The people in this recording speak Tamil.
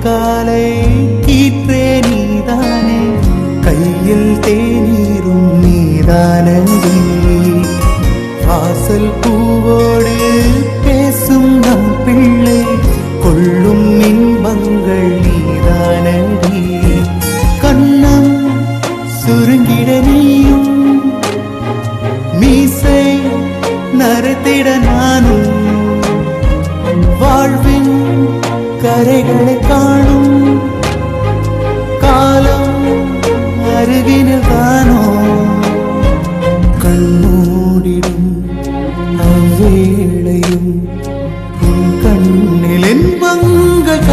காலை கீற்றே நீதானே, கையில் தேநீரும் நீதானடி. வாசல் பூவோடு பேசும் நம் பிள்ளை, கொள்ளும் இன்பங்கள் நீதானடி. கண்ணம் சுருங்கிட நீயும், மீசை நரைத்திட நானும், வாழ்வின் கரைகளை காணும் காலம் அருகினில் தானோ. கண்மூடிடும் அவ்வேளையும் உன் கண்ணில் இன்பங்கள்